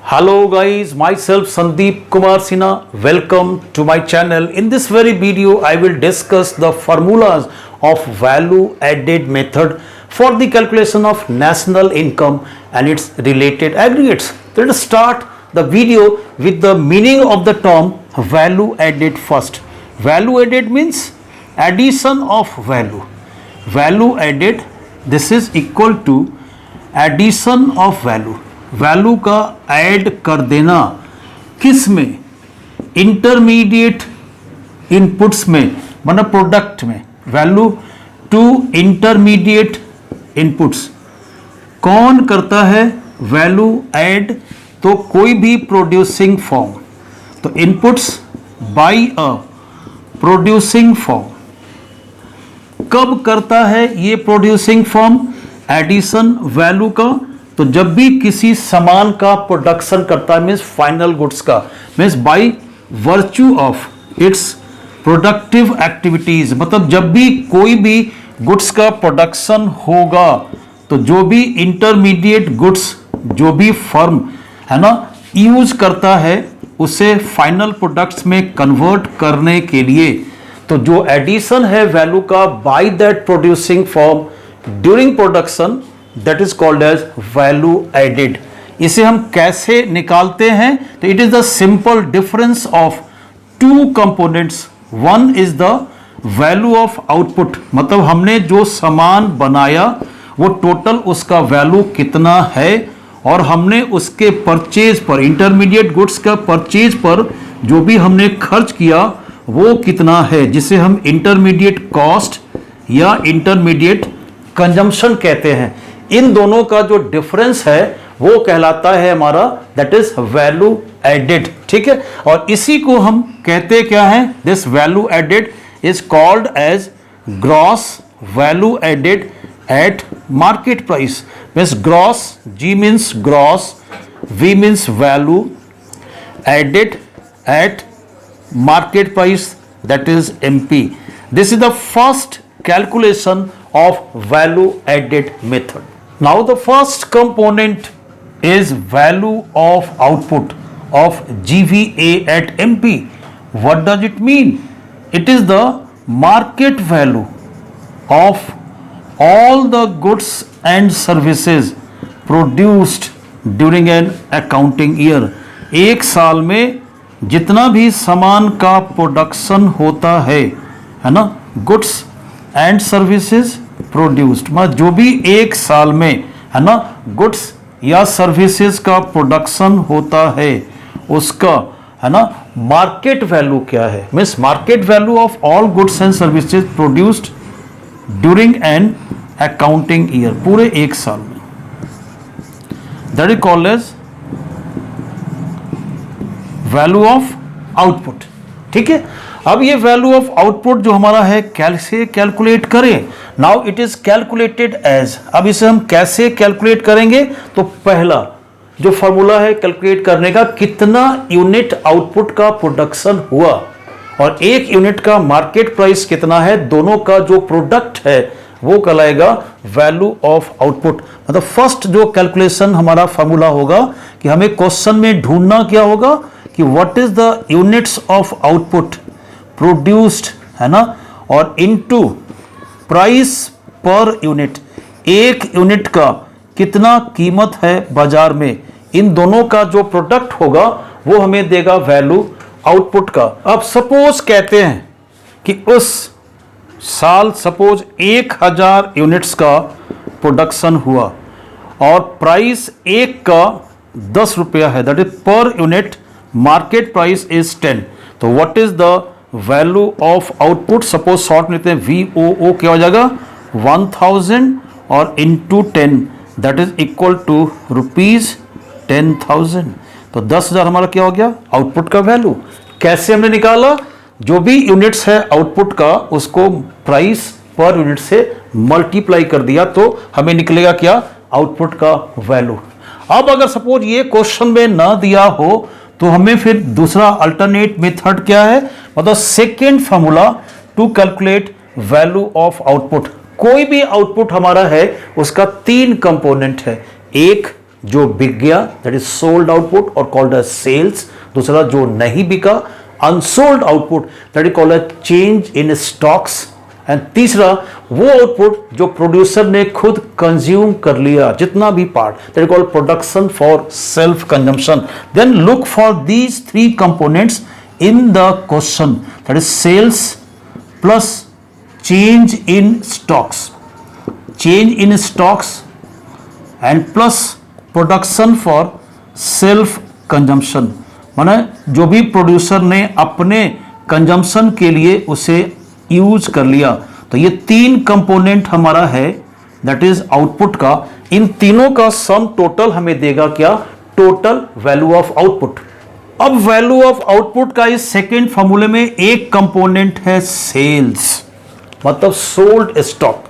Hello guys, myself Sandeep Kumar Sinha. Welcome to my channel. In this very video, I will discuss the formulas of value added method for the calculation of national income and its related aggregates. Let us start the video with the meaning of the term value added first. Value added means addition of value. Value added, this is equal to addition of value. Value का add कर देना किस में, intermediate inputs में, मतलब product में, value to intermediate inputs. कौन करता है वैल्यू ऐड? तो कोई भी प्रोड्यूसिंग फॉर्म, तो इनपुट्स बाय अ प्रोड्यूसिंग फॉर्म। कब करता है ये प्रोड्यूसिंग फॉर्म एडिशन वैल्यू का? तो जब भी किसी सामान का प्रोडक्शन करता है, मीन्स फाइनल गुड्स का, means by virtue of its productive activities, मतलब जब भी कोई भी गुड्स का प्रोडक्शन होगा तो जो भी इंटरमीडिएट गुड्स जो भी फर्म है ना यूज करता है उसे फाइनल प्रोडक्ट्स में कन्वर्ट करने के लिए, तो जो एडिशन है वैल्यू का by that producing firm during production, that is called as value added. इसे हम कैसे निकालते हैं? तो it is the simple difference of two components. One is the value of output, मतलब हमने जो सामान बनाया वो टोटल उसका वैल्यू कितना है, और हमने उसके परचेज पर, इंटरमीडिएट गुड्स का परचेज पर जो भी हमने खर्च किया वो कितना है, जिसे हम इंटरमीडिएट कॉस्ट या इंटरमीडिएट कंजम्पशन कहते हैं। इन दोनों का जो डिफरेंस है वो कहलाता है हमारा, दैट इज वैल्यू एडेड। ठीक है, और इसी को हम कहते क्या है? This value added is called as gross value added at market price. Means gross, G means gross, V means value added at market price, that is MP. This is the first calculation of value added method. Now the first component is value of output of GVA at MP. What does it mean? It is the market value of all the goods and services produced during an accounting year. एक साल में जितना भी सामान का production होता है ना, गुड्स एंड सर्विसेज प्रोड्यूस्ड, मतलब जो भी एक साल में है ना गुड्स या सर्विसेज का प्रोडक्शन होता है उसका है ना मार्केट वैल्यू क्या है? Means market value of all goods and services produced during an accounting year, पूरे एक साल में, that is called as value of output. ठीक है, अब ये वैल्यू ऑफ आउटपुट जो हमारा है कैसे कैलकुलेट करें? Now it is calculated as, अब इसे हम कैसे कैलकुलेट करेंगे? तो पहला जो फॉर्मूला है कैलकुलेट करने का, कितना यूनिट आउटपुट का प्रोडक्शन हुआ और एक यूनिट का मार्केट प्राइस कितना है, दोनों का जो प्रोडक्ट है वो कहलाएगा वैल्यू ऑफ आउटपुट। मतलब फर्स्ट जो कैलकुलेशन हमारा फॉर्मूला होगा कि हमें क्वेश्चन में ढूंढना क्या होगा कि what is the units of output produced, है ना, और इनटू प्राइस पर यूनिट, एक यूनिट का कितना कीमत है बाजार में, इन दोनों का जो प्रोडक्ट होगा वो हमें देगा वैल्यू आउटपुट का। अब सपोज कहते हैं कि उस साल सपोज 1000 यूनिट्स का प्रोडक्शन हुआ और प्राइस एक का 10 रुपया है, that is per unit market price is 10। तो what is the value of output? Suppose short लेते हैं, VOO क्या हो जाएगा 1000 और into 10, that is equal to ₹10,000। तो 10,000 हमारा क्या हो गया आउटपुट का वैल्यू। कैसे हमने निकाला? जो भी यूनिट्स है आउटपुट का उसको प्राइस पर यूनिट से मल्टीप्लाई कर दिया तो हमें निकलेगा क्या आउटपुट का वैल्यू। अब अगर सपोज ये क्वेश्चन में ना दिया हो तो हमें फिर दूसरा अल्टरनेट मेथड क्या है, मतलब second formula to calculate value of output. कोई भी आउटपुट हमारा है उसका 3 कंपोनेंट है, एक जो बिक गया दैट इज सोल्ड आउटपुट और कॉल्ड एज सेल्स। दूसरा जो नहीं बिका unsold output that is called as change in stocks. And तीसरा वो आउटपुट जो प्रोड्यूसर ने खुद कंज्यूम कर लिया जितना भी part that is called production for self consumption. Then look for these three components in the question that is sales plus change in stocks, change in stocks and plus production for self consumption. माने जो भी producer ने अपने consumption के लिए उसे use कर लिया। तो ये तीन कंपोनेंट हमारा है दैट इज आउटपुट का। इन तीनों का सम टोटल हमें देगा क्या? Total value of output. अब वैल्यू ऑफ आउटपुट का इस सेकेंड फॉर्मूले में एक कंपोनेंट है सेल्स, मतलब सोल्ड स्टॉक।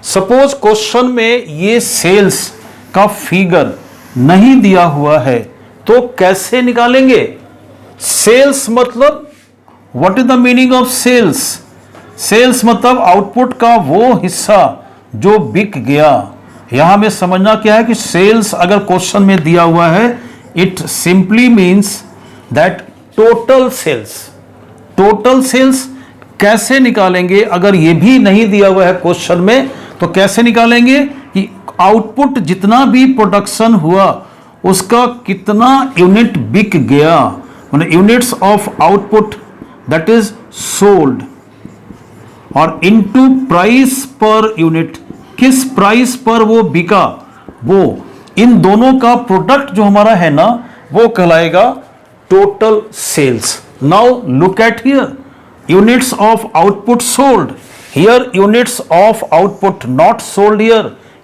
सपोज क्वेश्चन में ये सेल्स का फिगर नहीं दिया हुआ है तो कैसे निकालेंगे? सेल्स मतलब what is the meaning of sales? Sales मतलब आउटपुट का वो हिस्सा जो बिक गया। यहां हमें समझना क्या है कि सेल्स अगर क्वेश्चन में दिया हुआ है it simply means that total sales. Total sales कैसे निकालेंगे? अगर ये भी नहीं दिया हुआ है क्वेश्चन में तो कैसे निकालेंगे कि आउटपुट जितना भी प्रोडक्शन हुआ उसका कितना यूनिट बिक गया, मतलब units of output that is sold, और इनटू प्राइस पर यूनिट, किस प्राइस पर वो बिका, वो इन दोनों का प्रोडक्ट जो हमारा है ना वो कहलाएगा total sales. Now look at here, units of output sold, here units of output not sold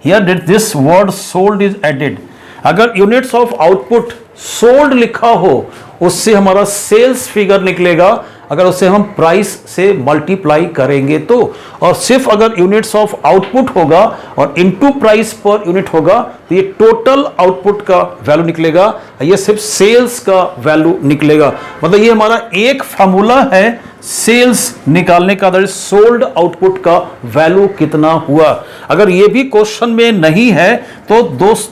here this word sold is added। अगर units of output sold लिखा हो उससे हमारा sales figure निकलेगा अगर उसे हम प्राइस से मल्टीप्लाई करेंगे तो, और सिर्फ अगर यूनिट्स ऑफ आउटपुट होगा और इनटू प्राइस पर यूनिट होगा तो ये टोटल आउटपुट का वैल्यू निकलेगा, ये सिर्फ सेल्स का वैल्यू निकलेगा। मतलब ये हमारा एक फार्मूला है सेल्स निकालने का, दैट इज सोल्ड आउटपुट का वैल्यू कितना हुआ। अगर ये भी क्वेश्चन में नहीं है तो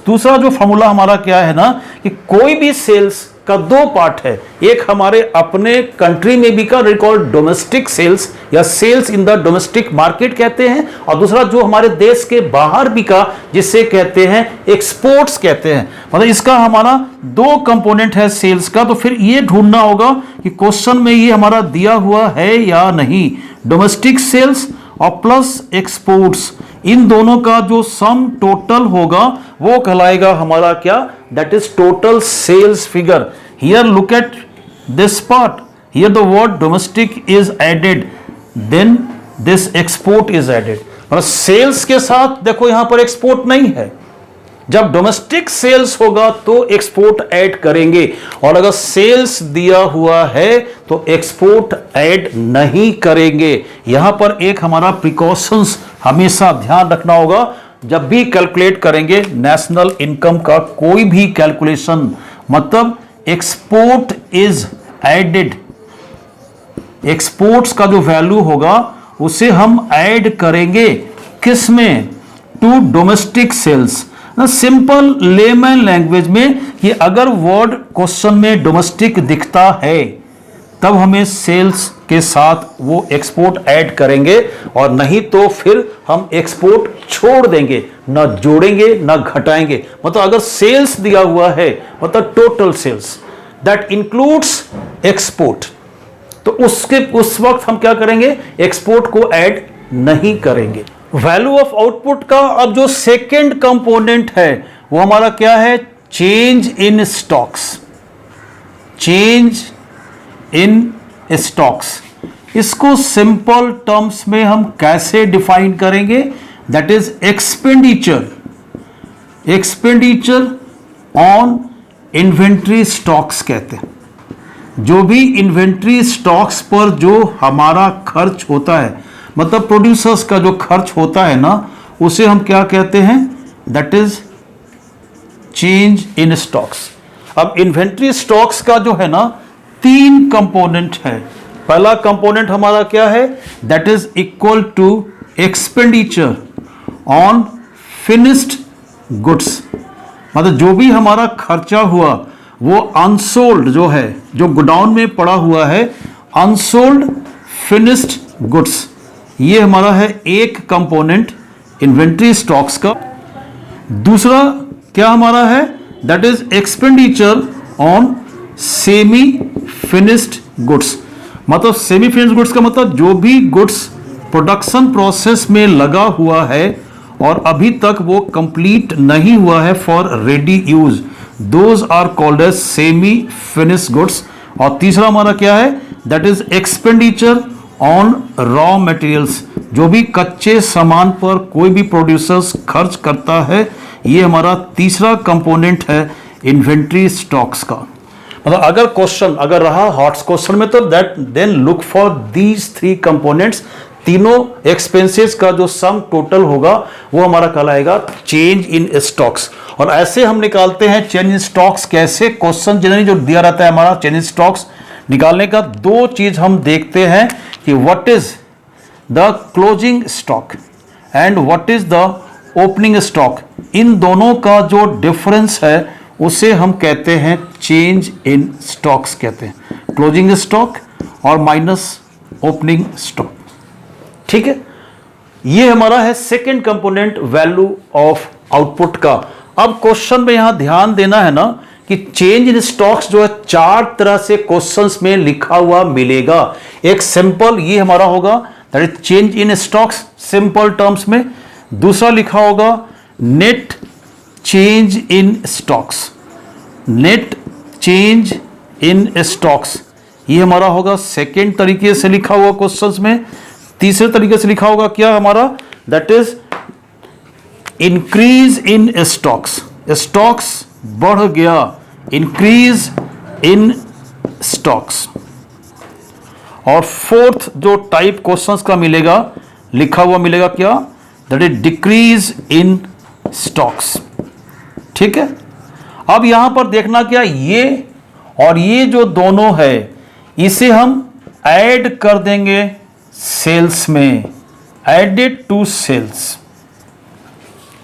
दूसरा जो फार्मूला हमारा क्या है ना कि कोई भी सेल्स का दो पार्ट है, एक हमारे अपने कंट्री में बिका रिकॉर्ड डोमेस्टिक सेल्स या sales in the domestic market कहते हैं, और दूसरा जो हमारे देश के बाहर बिका जिसे कहते हैं एक्सपोर्ट्स कहते हैं। मतलब इसका हमारा दो कंपोनेंट है सेल्स का। तो फिर ये ढूंढना होगा कि क्वेश्चन में ये हमारा दिया हुआ है या नहीं। डोमेस्टिक सेल्स और प्लस एक्सपोर्ट्स, इन दोनों का जो सम टोटल होगा वो कहलाएगा हमारा क्या? That is total sales figure. Here look at this part, here the word domestic is added, then this export is added. मतलब सेल्स के साथ देखो यहां पर एक्सपोर्ट नहीं है, जब डोमेस्टिक सेल्स होगा तो एक्सपोर्ट ऐड करेंगे, और अगर सेल्स दिया हुआ है तो एक्सपोर्ट ऐड नहीं करेंगे। यहां पर एक हमारा प्रिकॉशंस हमेशा ध्यान रखना होगा जब भी कैलकुलेट करेंगे नेशनल इनकम का कोई भी कैलकुलेशन, मतलब एक्सपोर्ट इज एडेड, एक्सपोर्ट्स का जो वैल्यू होगा उसे हम ऐड करेंगे किस में? To domestic sales. Simple layman language में कि अगर वर्ड क्वेश्चन में डोमेस्टिक दिखता है तब हमें सेल्स के साथ वो एक्सपोर्ट ऐड करेंगे, और नहीं तो फिर हम एक्सपोर्ट छोड़ देंगे, ना जोड़ेंगे ना घटाएंगे। मतलब अगर सेल्स दिया हुआ है मतलब total sales that includes export, तो उस वक्त हम क्या करेंगे? एक्सपोर्ट को ऐड नहीं करेंगे। वैल्यू ऑफ आउटपुट का अब जो सेकेंड कंपोनेंट है वो हमारा क्या है? Change in stocks. Change in stocks, इसको सिंपल टर्म्स में हम कैसे डिफाइन करेंगे? That is expenditure, expenditure on inventory stocks कहते हैं। जो भी इन्वेंट्री स्टॉक्स पर जो हमारा खर्च होता है, मतलब प्रोड्यूसर्स का जो खर्च होता है ना, उसे हम क्या कहते हैं? That is change in stocks. अब इन्वेंट्री स्टॉक्स का जो है ना तीन कंपोनेंट है। पहला कंपोनेंट हमारा क्या है? That is equal to expenditure on finished goods, मतलब जो भी हमारा खर्चा हुआ वो अनसोल्ड जो है, जो गोडाउन में पड़ा हुआ है, अनसोल्ड फिनिश्ड गुड्स, ये हमारा है एक कंपोनेंट इन्वेंट्री स्टॉक्स का। दूसरा क्या हमारा है, that is expenditure on semi finished goods. मतलब सेमी फिनिश्ड गुड्स का मतलब जो भी गुड्स प्रोडक्शन प्रोसेस में लगा हुआ है और अभी तक वो कंप्लीट नहीं हुआ है for ready use, those are called as semi finished goods. और तीसरा हमारा क्या है, that is expenditure on raw materials, जो भी कच्चे सामान पर कोई भी प्रोड्यूसर्स खर्च करता है, ये हमारा तीसरा कंपोनेंट है इन्वेंट्री स्टॉक्स का। मतलब अगर क्वेश्चन अगर रहा हॉट क्वेश्चन में तो that then look for these three components, तीनों एक्सपेंसेस का जो सम टोटल होगा वो हमारा कहलाएगा चेंज इन स्टॉक्स। और ऐसे हम निकालते हैं चेंज इन स्टॉक्स कैसे, क्वेश्चन जनरली जो दिया रहता है हमारा चेंज इन स्टॉक्स निकालने का, दो चीज हम देखते हैं कि what is the closing stock and what is the opening stock. इन दोनों का जो डिफरेंस है उसे हम कहते हैं चेंज इन स्टॉक्स कहते हैं, क्लोजिंग स्टॉक और माइनस ओपनिंग स्टॉक। ठीक है, ये हमारा है second component value of output का। अब क्वेश्चन में यहां ध्यान देना है ना कि चेंज इन स्टॉक्स जो है चार तरह से क्वेश्चंस में लिखा हुआ मिलेगा। एक सिंपल ये हमारा होगा that is change in stocks simple terms में। दूसरा लिखा होगा net change in stocks, net change in stocks, ये हमारा होगा सेकेंड तरीके से लिखा हुआ क्वेश्चंस में। तीसरे तरीके से लिखा होगा क्या हमारा, that is increase in stocks, stocks बढ़ गया, इंक्रीज इन स्टॉक्स। और फोर्थ जो टाइप क्वेश्चंस का मिलेगा लिखा हुआ मिलेगा क्या, that is decrease in stocks. ठीक है, अब यहां पर देखना क्या, ये और ये जो दोनों है इसे हम ऐड कर देंगे सेल्स में, एडेड टू सेल्स।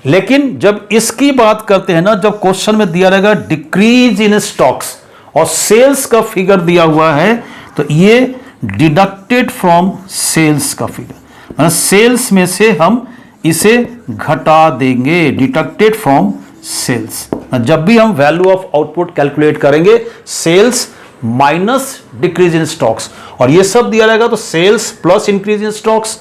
लेकिन जब इसकी बात करते हैं ना, जब क्वेश्चन में दिया रहेगा डिक्रीज इन स्टॉक्स और सेल्स का फिगर दिया हुआ है तो ये डिडक्टेड फ्रॉम सेल्स का फिगर, मतलब सेल्स में से हम इसे घटा देंगे, डिडक्टेड फ्रॉम सेल्स। जब भी हम वैल्यू ऑफ आउटपुट कैलकुलेट करेंगे sales minus decrease in stocks, और ये सब दिया रहेगा तो sales plus increase in stocks,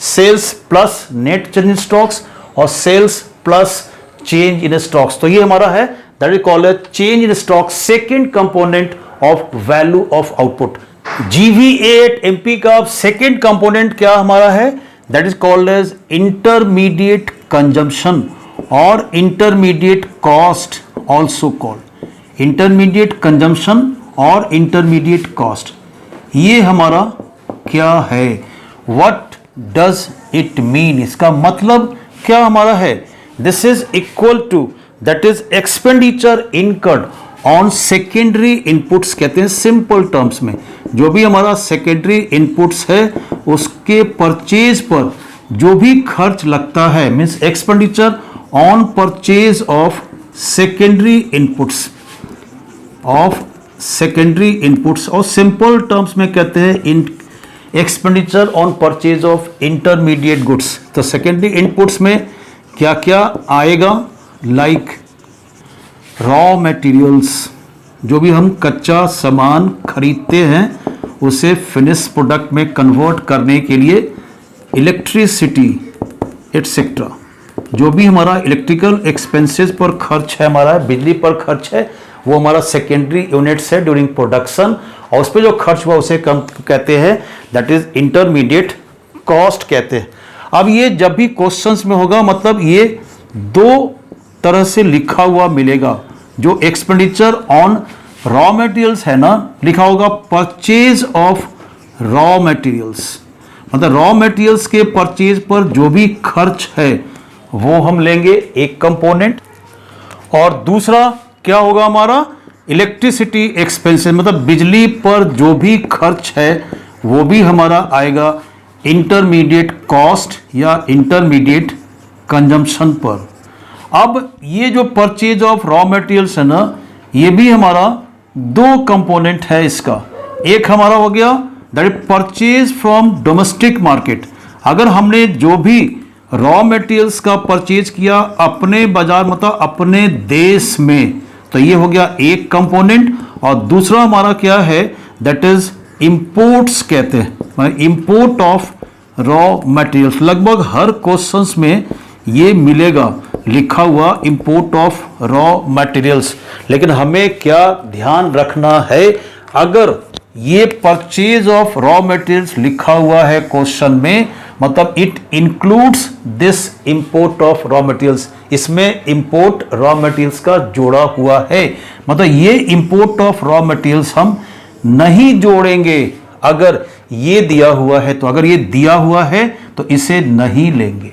sales plus net change in stocks और sales plus change in stocks. तो ये हमारा है that is called as change in stock, second component of value of output. GVA MP का second component क्या हमारा है, that is called as intermediate consumption और intermediate cost, also called intermediate consumption और इंटरमीडिएट कॉस्ट। ये हमारा क्या है, व्हाट डज इट मीन, इसका मतलब क्या हमारा है, this is equal to that is expenditure incurred on secondary inputs कहते हैं सिंपल टर्म्स में। जो भी हमारा सेकेंडरी इनपुट्स है उसके परचेज पर जो भी खर्च लगता है, means expenditure on purchase of secondary inputs, of secondary inputs, और सिंपल टर्म्स में कहते हैं expenditure on purchase of intermediate goods. तो सेकेंडरी इनपुट्स में क्या क्या आएगा, लाइक रॉ मटेरियल्स, जो भी हम कच्चा सामान खरीदते हैं उसे फिनिश प्रोडक्ट में कन्वर्ट करने के लिए, इलेक्ट्रिसिटी एटसेट्रा, जो भी हमारा इलेक्ट्रिकल एक्सपेंसेस पर खर्च है, हमारा बिजली पर खर्च है, वो हमारा सेकेंडरी यूनिट्स है ड्यूरिंग प्रोडक्शन, और उस पर जो खर्च हुआ उसे कम कहते हैं दैट इज इंटरमीडिएट कॉस्ट कहते हैं। अब ये जब भी क्वेश्चंस में होगा मतलब ये दो तरह से लिखा हुआ मिलेगा। जो एक्सपेंडिचर ऑन रॉ मटेरियल्स है ना, लिखा होगा परचेज ऑफ रॉ मटेरियल्स, मतलब रॉ मटेरियल्स के परचेज पर जो भी खर्च है वो हम लेंगे एक कंपोनेंट। और दूसरा क्या होगा हमारा, इलेक्ट्रिसिटी एक्सपेंसेस, मतलब बिजली पर जो भी खर्च है वो भी हमारा आएगा इंटरमीडिएट कॉस्ट या इंटरमीडिएट कंजम्पशन पर। अब ये जो परचेज ऑफ रॉ मटेरियल्स है ना, ये भी हमारा दो कंपोनेंट है इसका। एक हमारा हो गया that is purchase from domestic market. अगर हमने जो भी रॉ मटेरियल्स का परचेज किया अपने बाजार मतलब अपने देश में, तो ये हो गया एक कंपोनेंट। और दूसरा हमारा क्या है, दैट इज इंपोर्ट्स कहते हैं, इंपोर्ट ऑफ रॉ मटेरियल्स। लगभग हर क्वेश्चंस में ये मिलेगा लिखा हुआ इंपोर्ट ऑफ रॉ मटेरियल्स। लेकिन हमें क्या ध्यान रखना है, अगर ये परचेज ऑफ रॉ मटेरियल्स लिखा हुआ है क्वेश्चन में, मतलब it includes this import of raw materials, इसमें इंपोर्ट रॉ मटेरियल्स का जोड़ा हुआ है। मतलब ये इंपोर्ट ऑफ रॉ मटेरियल्स हम नहीं जोड़ेंगे अगर ये दिया हुआ है। तो अगर ये दिया हुआ है तो इसे नहीं लेंगे,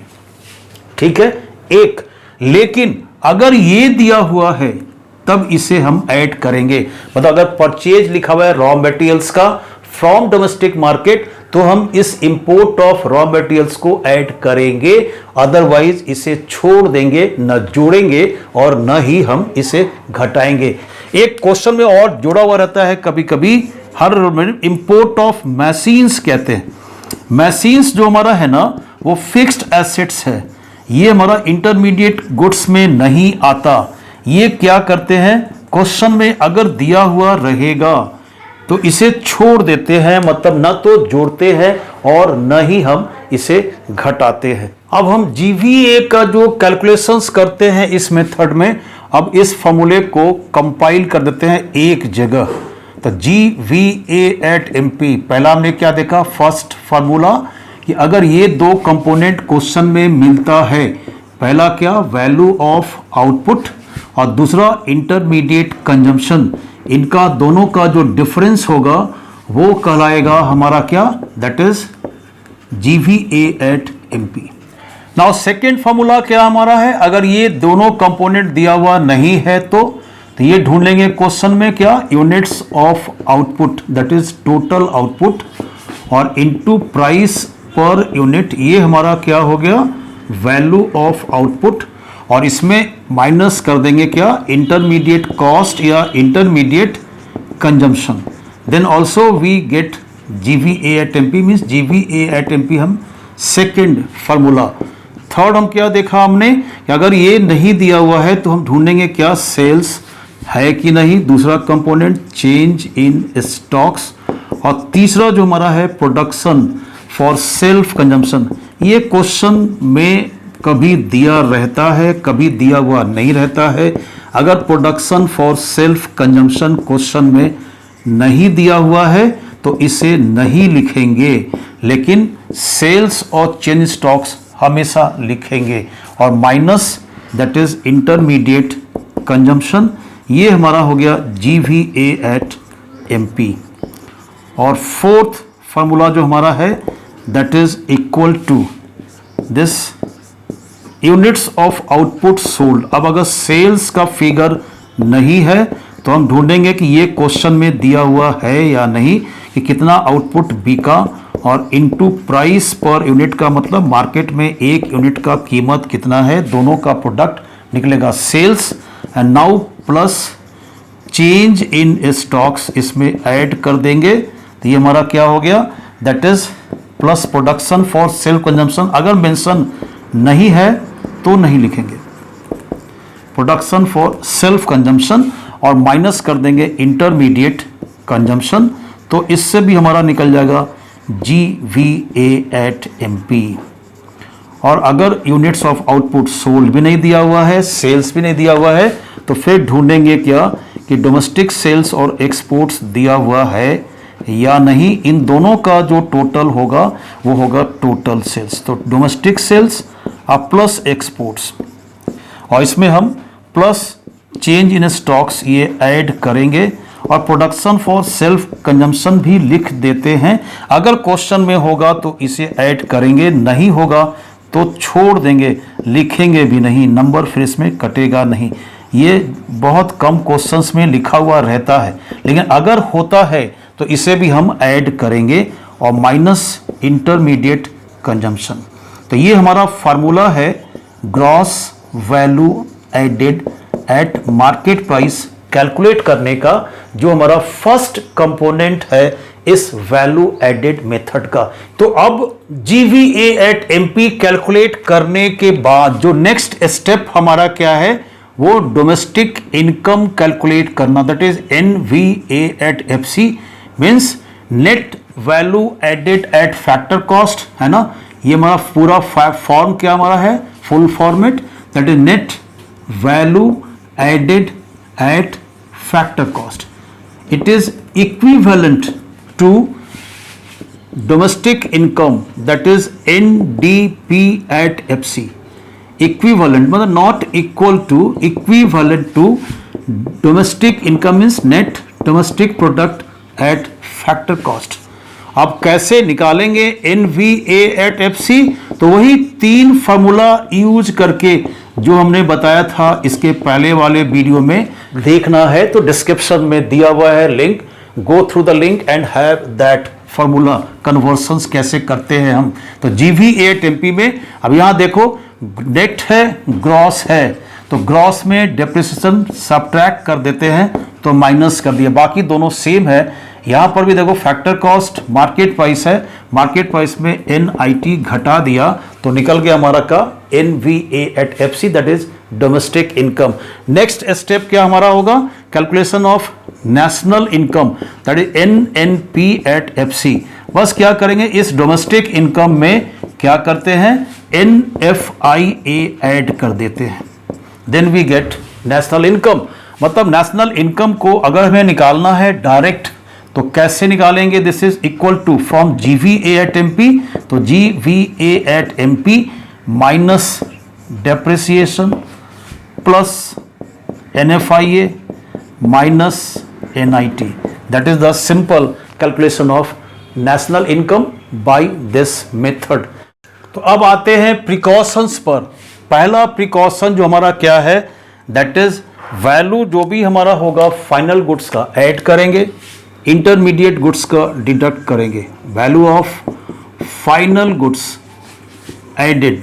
ठीक है एक। लेकिन अगर ये दिया हुआ है तब इसे हम ऐड करेंगे। मतलब अगर परचेज लिखा हुआ है रॉ मटेरियल्स का फ्रॉम डोमेस्टिक मार्केट, तो हम इस इंपोर्ट ऑफ रॉ मटेरियल्स को ऐड करेंगे, अदरवाइज इसे छोड़ देंगे, न जोड़ेंगे और न ही हम इसे घटाएंगे। एक क्वेश्चन में और जुड़ा हुआ रहता है कभी कभी, हर इंपोर्ट ऑफ मशीन्स कहते हैं। मशीन्स जो हमारा है ना वो फिक्स्ड एसेट्स है, ये हमारा इंटरमीडिएट गुड्स में नहीं आता। ये क्या करते हैं, क्वेश्चन में अगर दिया हुआ रहेगा तो इसे छोड़ देते हैं, मतलब न तो जोड़ते हैं और न ही हम इसे घटाते हैं। अब हम जीवीए का जो कैलकुलेशंस करते हैं इस मेथड में, अब इस फॉर्मूले को कंपाइल कर देते हैं एक जगह। तो जीवीए एट एमपी, पहला हमने क्या देखा, फर्स्ट फार्मूला कि अगर ये दो कंपोनेंट क्वेश्चन में मिलता है, पहला क्या वैल्यू ऑफ आउटपुट और दूसरा इंटरमीडिएट कंजम्पशन, इनका दोनों का जो डिफरेंस होगा वो कहलाएगा हमारा क्या, that is GVA at MP. Now second formula क्या हमारा है, अगर ये दोनों कंपोनेंट दिया हुआ नहीं है तो ये ढूंढ लेंगे क्वेश्चन में क्या, units of output that is total output और इनटू प्राइस पर यूनिट, ये हमारा क्या हो गया वैल्यू ऑफ आउटपुट, और इसमें माइनस कर देंगे क्या इंटरमीडिएट कॉस्ट या intermediate consumption. Then also we get GVA at MP, means GVA at MP हम सेकेंड फार्मूला। थर्ड हम क्या देखा हमने कि अगर ये नहीं दिया हुआ है तो हम ढूंढेंगे क्या सेल्स है कि नहीं, दूसरा कंपोनेंट चेंज इन स्टॉक्स, और तीसरा जो हमारा है प्रोडक्शन फॉर सेल्फ कंजम्पशन। ये क्वेश्चन में कभी दिया रहता है कभी दिया हुआ नहीं रहता है। अगर production for self consumption question में नहीं दिया हुआ है तो इसे नहीं लिखेंगे, लेकिन सेल्स और चेंज स्टॉक्स हमेशा लिखेंगे, और minus that is intermediate consumption, ये हमारा हो गया जीवीए एट एमपी। और फोर्थ फार्मूला जो हमारा है that is equal to this units of output sold. अब अगर सेल्स का फिगर नहीं है तो हम ढूंढेंगे कि ये क्वेश्चन में दिया हुआ है या नहीं कि कितना आउटपुट बिका, और इनटू प्राइस पर यूनिट का मतलब मार्केट में एक यूनिट का कीमत कितना है, दोनों का प्रोडक्ट निकलेगा sales, and now plus change in stocks इसमें ऐड कर देंगे, तो ये हमारा क्या हो गया that is plus production for self consumption. अगर मेंशन नहीं है तो नहीं लिखेंगे प्रोडक्शन फॉर सेल्फ कंजम्पशन, और माइनस कर देंगे इंटरमीडिएट कंजम्पशन, तो इससे भी हमारा निकल जाएगा जीवीए एट एमपी। और अगर यूनिट्स ऑफ आउटपुट सोल्ड भी नहीं दिया हुआ है, सेल्स भी नहीं दिया हुआ है, तो फिर ढूंढेंगे क्या कि डोमेस्टिक सेल्स और एक्सपोर्ट्स दिया हुआ है या नहीं, इन दोनों का जो टोटल होगा वो होगा टोटल सेल्स। तो डोमेस्टिक सेल्स और प्लस एक्सपोर्ट्स, और इसमें हम प्लस चेंज इन स्टॉक्स ये ऐड करेंगे, और प्रोडक्शन फॉर सेल्फ कंजम्पशन भी लिख देते हैं। अगर क्वेश्चन में होगा तो इसे ऐड करेंगे, नहीं होगा तो छोड़ देंगे, लिखेंगे भी नहीं, नंबर फिर इसमें कटेगा नहीं। ये बहुत कम क्वेश्चंस में लिखा हुआ रहता है, लेकिन अगर होता है तो इसे भी हम ऐड करेंगे, और माइनस इंटरमीडिएट कंजम्पशन। तो ये हमारा फार्मूला है gross value added at market price calculate करने का जो हमारा फर्स्ट कंपोनेंट है इस वैल्यू एडेड मेथड का। तो अब GVA एट MP कैलकुलेट करने के बाद जो नेक्स्ट स्टेप हमारा क्या है, वो डोमेस्टिक इनकम कैलकुलेट करना, that is NVA at FC means net value added at factor cost, है ना। ये हमारा पूरा फॉर्म क्या हमारा है, full format, that is net value added at factor cost. It is equivalent to domestic income, that is NDP at FC. Equivalent मतलब not equal to, equivalent to domestic income is net domestic product at factor cost. अब कैसे निकालेंगे NVA at FC? तो वही 3 formula use करके जो हमने बताया था इसके पहले वाले वीडियो में, देखना है तो डिस्क्रिप्शन में दिया हुआ है link, go through the link and have that formula conversions कैसे करते हैं हम। तो GVA at MP में अब यहां देखो नेट है, ग्रॉस है, तो ग्रॉस में डेप्रिसिएशन सब्ट्रैक्ट कर देते हैं तो माइनस कर दिया, बाकी दोनों सेम है। यहां पर भी देखो फैक्टर कॉस्ट मार्केट प्राइस है, मार्केट प्राइस में NIT घटा दिया तो निकल गया हमारा का NVA at FC, that is domestic income. Next step क्या हमारा होगा, calculation of national income, that is NNP at FC। बस क्या करेंगे, इस डोमेस्टिक इनकम में क्या करते हैं, NFIA ऐड कर देते हैं, then we get national income. मतलब नेशनल इनकम को अगर हमें निकालना है डायरेक्ट तो कैसे निकालेंगे, this is equal to from GVA at MP, तो GVA at MP minus depreciation plus NFIA minus NIT, that is the simple calculation of national income by this method. तो अब आते हैं प्रिकॉशंस पर। पहला प्रिकॉशन जो हमारा क्या है, दैट इज वैल्यू जो भी हमारा होगा फाइनल गुड्स का ऐड करेंगे, इंटरमीडिएट गुड्स का डिडक्ट करेंगे। Value of final goods added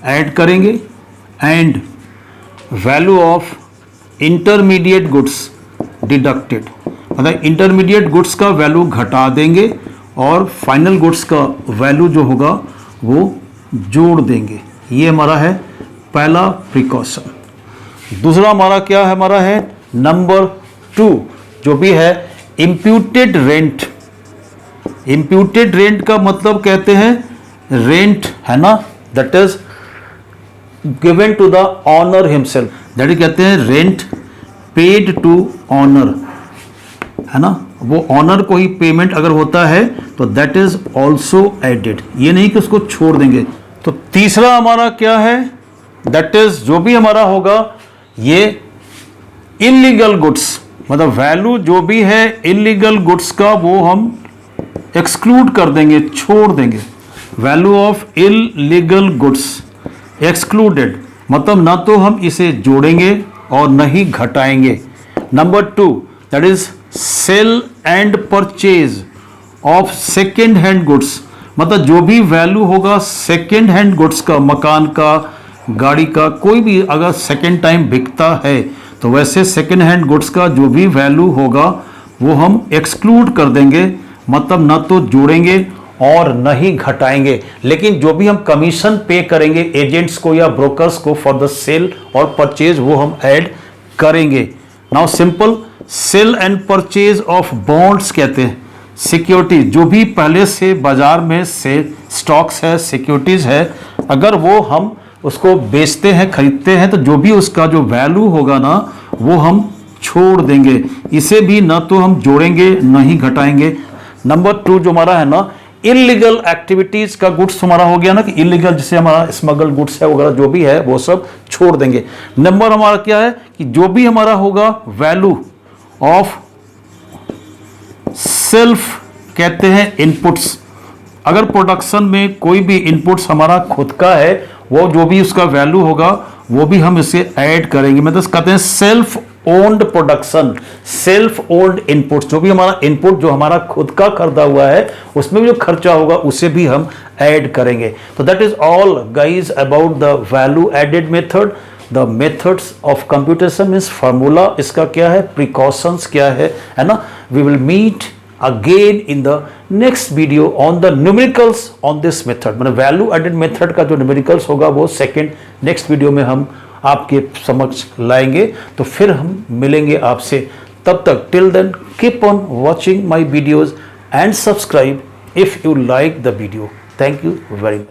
add करेंगे and value of intermediate goods deducted, मतलब इंटरमीडिएट गुड्स का वैल्यू घटा देंगे और फाइनल गुड्स का वैल्यू जो होगा वो जोड़ देंगे। ये हमारा है पहला प्रिकॉशन। दूसरा हमारा क्या है, हमारा है नंबर 2 जो भी है इम्प्यूटेड रेंट। इम्प्यूटेड रेंट का मतलब कहते हैं रेंट, है ना, that is given to the owner himself, that is कहते हैं रेंट पेड टू ऑनर, है ना। वो ऑनर को ही पेमेंट अगर होता है तो दैट इज ऑल्सो एडेड, ये नहीं कि उसको छोड़ देंगे। तो तीसरा हमारा क्या है, दैट इज जो भी हमारा होगा ये इलीगल गुड्स, मतलब वैल्यू जो भी है इलीगल गुड्स का वो हम एक्सक्लूड कर देंगे, छोड़ देंगे। Value of illegal goods excluded, मतलब ना तो हम इसे जोड़ेंगे और न ही घटाएंगे। Number 2 that is sale and purchase of second hand goods, मतलब जो भी वैल्यू होगा सेकेंड हैंड गुड्स का, मकान का, गाड़ी का, कोई भी अगर सेकेंड टाइम बिकता है तो वैसे सेकेंड हैंड गुड्स का जो भी वैल्यू होगा वो हम एक्सक्लूड कर देंगे, मतलब न तो जोड़ेंगे और न ही घटाएंगे। लेकिन जो भी हम कमीशन पे करेंगे एजेंट्स को या ब्रोकर्स को फॉर द सेल और परचेज वो हम ऐड करेंगे। Now simple sale and purchase of bonds कहते हैं सिक्योरिटीज, जो भी पहले से बाजार में से स्टॉक्स है, सिक्योरिटीज है, अगर वो हम उसको बेचते हैं, खरीदते हैं, तो जो भी उसका जो वैल्यू होगा ना वो हम छोड़ देंगे, इसे भी ना तो हम जोड़ेंगे ना ही घटाएंगे। नंबर 2 जो हमारा है ना इलीगल एक्टिविटीज का गुड्स हमारा हो गया ना, कि इलीगल जिसे हमारा स्मगल गुड्स है वगैरह जो भी है वो सब छोड़ देंगे। नंबर हमारा क्या है कि जो भी हमारा होगा वैल्यू ऑफ सेल्फ कहते हैं इनपुट्स, अगर प्रोडक्शन में कोई भी इनपुट्स हमारा खुद का है वो जो भी उसका वैल्यू होगा वो भी हम इसे ऐड करेंगे। मतलब कहते हैं self owned production, self owned input, जो भी हमारा इनपुट जो हमारा खुद का खरीदा हुआ है उसमें भी जो खर्चा होगा उसे भी हम ऐड करेंगे। तो that is all guys about the value added method. The methods of computation means formula इसका क्या है, प्रिकॉशंस क्या है ना. We will meet again in the next video on the numericals on this method. मतलब value added method का जो numericals होगा वो सेकेंड नेक्स्ट वीडियो में हम आपके समक्ष लाएंगे. तो फिर हम मिलेंगे आपसे. तब तक till then keep on watching my videos and subscribe if you like the video. Thank you very much.